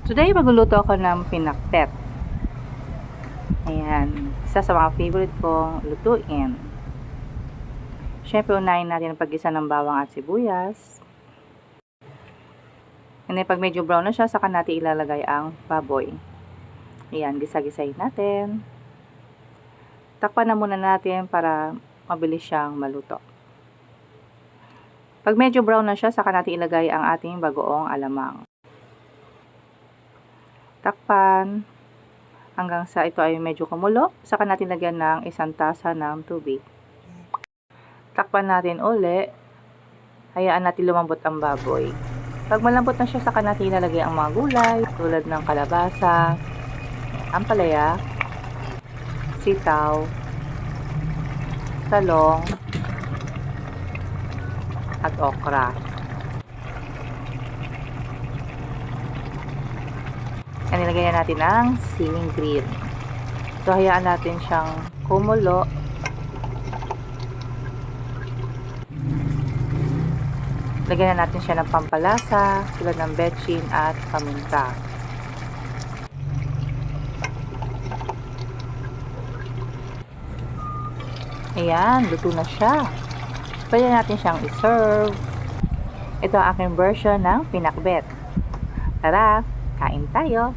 Today, magluluto ako ng pinakbet. Ayan. Isa sa mga favorite kong lutuin. Siyempre, unahin natin ang paggisa ng bawang at sibuyas. And then, pag medyo brown na siya, saka natin ilalagay ang baboy. Ayan, gisa-gisahin natin. Takpan na muna natin para mabilis siyang maluto. Pag medyo brown na siya, saka natin ilagay ang ating bagoong alamang. Takpan hanggang sa ito ay medyo kumulo. Saka natin lagyan ng 1 tasa ng tubig. Takpan natin uli. Hayaan natin lumambot ang baboy. Pag malambot na siya, saka natin ilalagay ang mga gulay tulad ng kalabasa, ampalaya, sitaw, talong, at okra. And nilagay na natin ang siling green. So, hayaan natin siyang kumulo. Lagyan na natin siya ng pampalasa, tulad ng betchin at paminta. Ayan, luto na siya. Pwede natin siyang i-serve. Ito ang aking version ng pinakbet. Tara, kain tayo!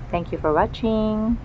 Thank you for watching.